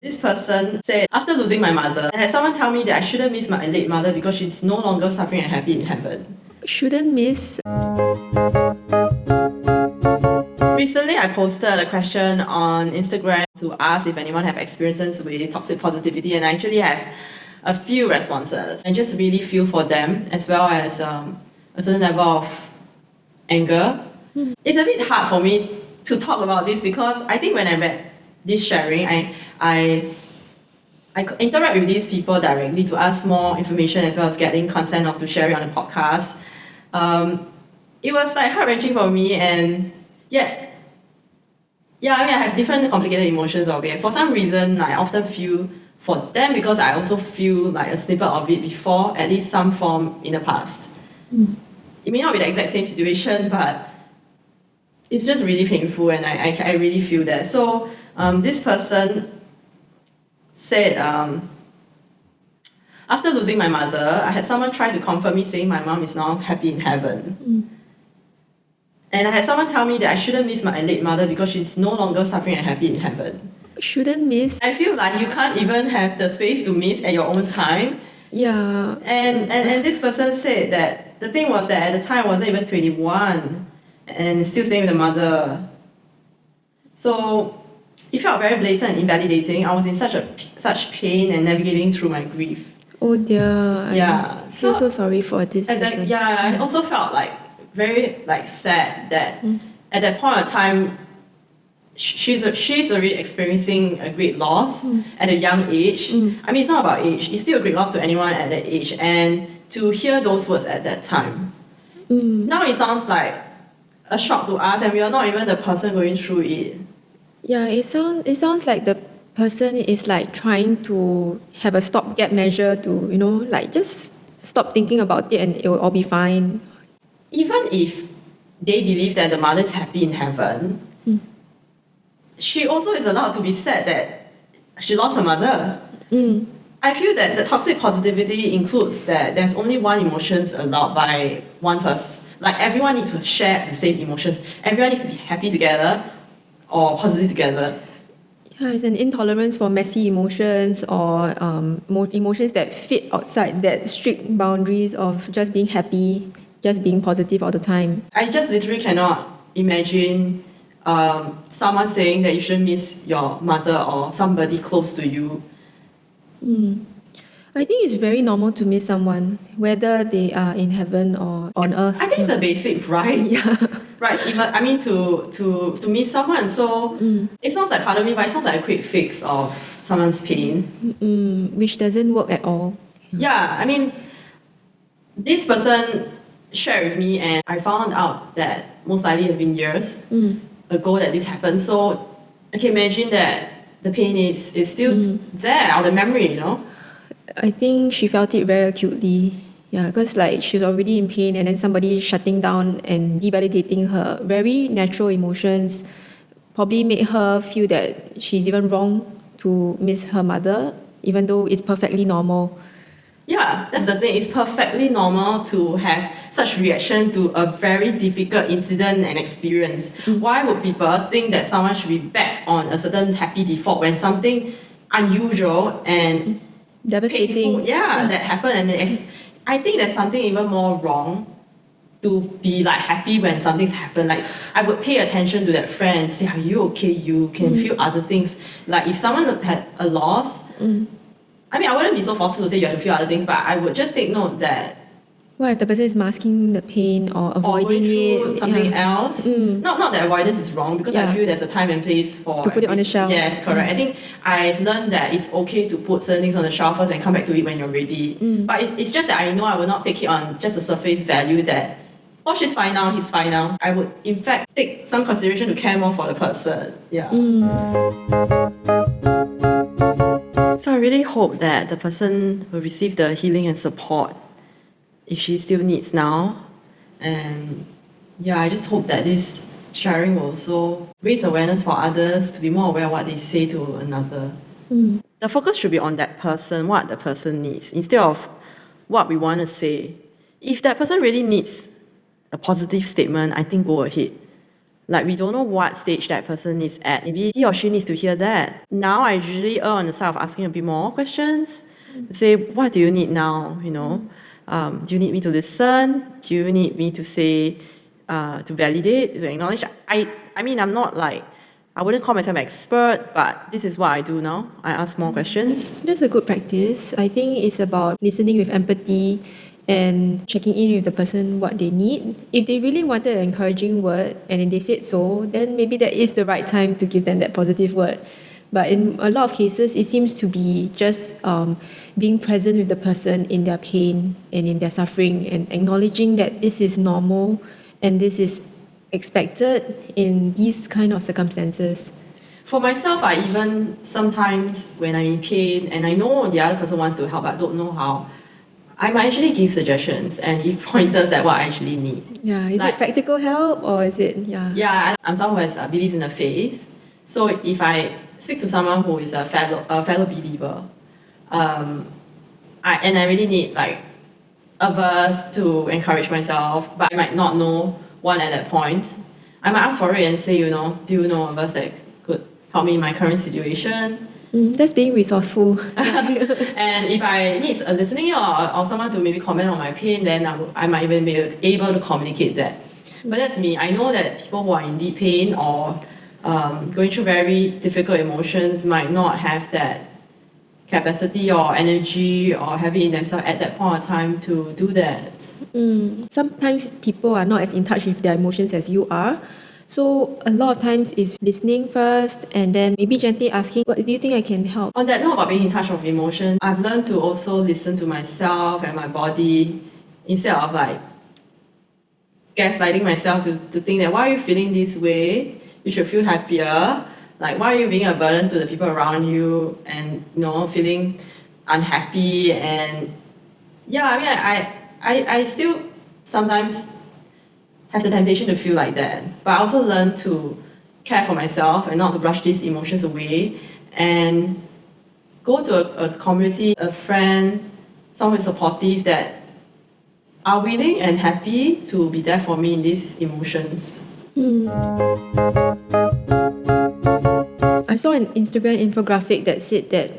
This person said, after losing my mother, I had someone tell me that I shouldn't miss my late mother because she's no longer suffering and happy in heaven. Shouldn't miss. Recently, I posted a question on Instagram to ask if anyone have experiences with toxic positivity, and I actually have a few responses. I just really feel for them, as well as a certain level of anger. It's a bit hard for me to talk about this because I think when I read this sharing, I interact with these people directly to ask more information as well as getting consent of to share it on the podcast. It was like heart-wrenching for me, and yet, yeah, I mean, I have different complicated emotions of it. For some reason, I often feel for them because I also feel like a snippet of it before, at least some form in the past. It may not be the exact same situation, but it's just really painful, and I really feel that. So this person said, after losing my mother, I had someone try to comfort me saying my mom is now happy in heaven. And I had someone tell me that I shouldn't miss my late mother because she's no longer suffering and happy in heaven. Shouldn't miss. I feel like you can't even have the space to miss at your own time. Yeah. And this person said that the thing was that at the time I wasn't even 21 and still staying with the mother. So it felt very blatant and invalidating. I was in such pain and navigating through my grief. Oh dear. Yeah. I feel so sorry for this person. Yeah, I also felt like very sad that at that point of time she's already experiencing a great loss at a young age. I mean, it's not about age. It's still a great loss to anyone at that age. And to hear those words at that time, now it sounds like a shock to us, and we are not even the person going through it. Yeah, it sounds like the person is like trying to have a stopgap measure to, like just stop thinking about it and it will all be fine. Even if they believe that the mother is happy in heaven, she also is allowed to be sad that she lost her mother. I feel that the toxic positivity includes that there's only one emotions allowed by one person. Like everyone needs to share the same emotions. Everyone needs to be happy together or positive together. Yeah, it's an intolerance for messy emotions or emotions that fit outside that strict boundaries of just being happy, just being positive all the time. I just literally cannot imagine someone saying that you shouldn't miss your mother or somebody close to you. I think it's very normal to miss someone, whether they are in heaven or on earth. I think it's a basic right. Yeah. Right. Even I mean to miss someone. So it sounds like pardon me, but it sounds like a quick fix of someone's pain. Which doesn't work at all. Yeah. I mean, this person shared with me, and I found out that most likely it's been years ago that this happened. So I can imagine that the pain is still there, or the memory, I think she felt it very acutely. Yeah, because like she's already in pain and then somebody shutting down and devalidating her very natural emotions probably made her feel that she's even wrong to miss her mother, even though it's perfectly normal. Yeah, that's the thing. It's perfectly normal to have such reaction to a very difficult incident and experience. Why would people think that someone should be back on a certain happy default when something unusual and Devastating. painful, that happened? And I think there's something even more wrong to be like happy when something's happened. Like I would pay attention to that friend and say, are you okay? You can feel other things. Like if someone had a loss, I mean, I wouldn't be so forceful to say you have to feel other things, but I would just take note that What if the person is masking the pain or or going avoiding through it? something else. Not that avoidance is wrong, because I Yeah. feel there's a time and place for To put it on the shelf. Yes, correct. I think I've learned that it's okay to put certain things on the shelf first and come back to it when you're ready. But it's just that I know I will not take it on just a surface value that, oh, she's fine now, he's fine now. I would in fact take some consideration to care more for the person. Yeah. So I really hope that the person will receive the healing and support if she still needs now. And yeah, I just hope that this sharing will also raise awareness for others to be more aware of what they say to another. The focus should be on that person, what the person needs, instead of what we want to say. If that person really needs a positive statement, I think go ahead. Like, we don't know what stage that person is at. Maybe he or she needs to hear that. Now I usually err on the side of asking a bit more questions. Say, what do you need now? Do you need me to listen? Do you need me to say, to validate, to acknowledge? I mean, I'm not like, I wouldn't call myself an expert, but this is what I do now. I ask more questions. That's a good practice. I think it's about listening with empathy and checking in with the person what they need. If they really wanted an encouraging word and if they said so, then maybe that is the right time to give them that positive word. But in a lot of cases, it seems to be just being present with the person in their pain and in their suffering and acknowledging that this is normal and this is expected in these kind of circumstances. For myself, I even sometimes when I'm in pain and I know the other person wants to help but don't know how, I might actually give suggestions and give pointers at what I actually need. Yeah, is it practical help or is it, Yeah, I'm someone who believes in the faith. So if I speak to someone who is a fellow believer, I really need like a verse to encourage myself, but I might not know one at that point. I might ask for it and say, do you know a verse that could help me in my current situation? That's being resourceful. And if I need a listening ear or someone to maybe comment on my pain, then I might even be able to communicate that. But that's me. I know that people who are in deep pain or going through very difficult emotions might not have that capacity or energy or have it in themselves at that point of time to do that. Sometimes people are not as in touch with their emotions as you are. So a lot of times is listening first and then maybe gently asking, what do you think I can help? On that note about being in touch with emotion, I've learned to also listen to myself and my body instead of like gaslighting myself to think that why are you feeling this way? You should feel happier. Like, why are you being a burden to the people around you and feeling unhappy? And yeah, I mean, I still sometimes have the temptation to feel like that, but I also learn to care for myself and not to brush these emotions away and go to a community, a friend, someone who's supportive that are willing and happy to be there for me in these emotions. I saw an Instagram infographic that said that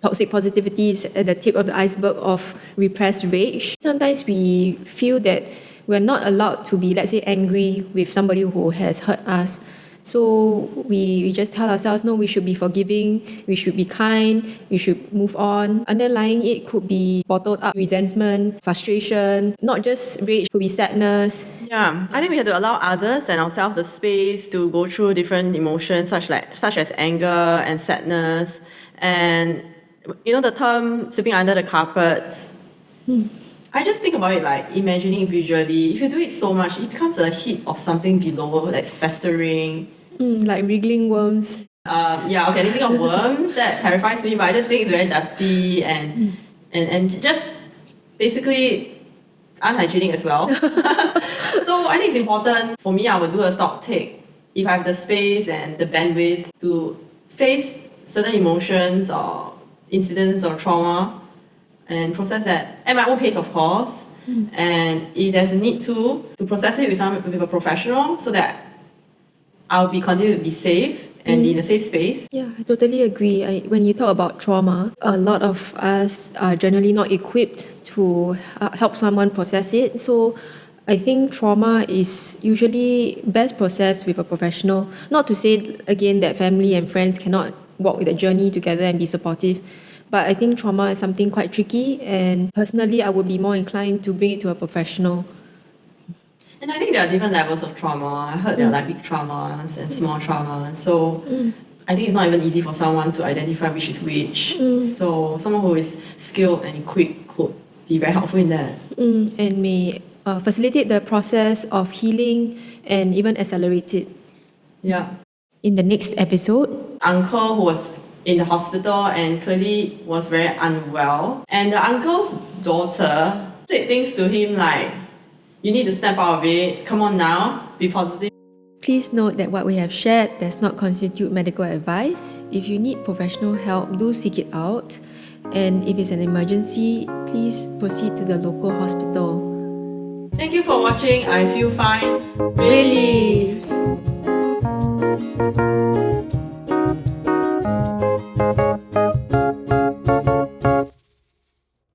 toxic positivity is at the tip of the iceberg of repressed rage. Sometimes we feel that we're not allowed to be, let's say, angry with somebody who has hurt us. So we just tell ourselves, no, we should be forgiving, we should be kind, we should move on. Underlying it could be bottled up resentment, frustration, not just rage, could be sadness. Yeah, I think we have to allow others and ourselves the space to go through different emotions such as anger and sadness. And the term sweeping under the carpet, I just think about it like imagining visually. If you do it so much, it becomes a heap of something below that's festering. Like wriggling worms. Okay, anything of worms that terrifies me, but I just think it's very dusty and just basically unhygienic as well. So I think it's important for me. I would do a stock take if I have the space and the bandwidth to face certain emotions or incidents or trauma and process that at my own pace, of course. And if there's a need to process it with a professional, so that I'll be continue to be safe and be in a safe space. Yeah, I totally agree. When you talk about trauma, a lot of us are generally not equipped to help someone process it. So I think trauma is usually best processed with a professional. Not to say, again, that family and friends cannot walk with the journey together and be supportive. But I think trauma is something quite tricky, and personally, I would be more inclined to bring it to a professional. And I think there are different levels of trauma. I heard there are like big traumas and small traumas. So I think it's not even easy for someone to identify which is which. So someone who is skilled and equipped could be very helpful in that. And may facilitate the process of healing and even accelerate it. Yeah. In the next episode, Uncle who was in the hospital and clearly was very unwell. And the uncle's daughter said things to him like, you need to snap out of it. Come on now, be positive. please note that what we have shared does not constitute medical advice. If you need professional help, do seek it out. And if it's an emergency, please proceed to the local hospital. Thank you for watching. I feel fine. Really?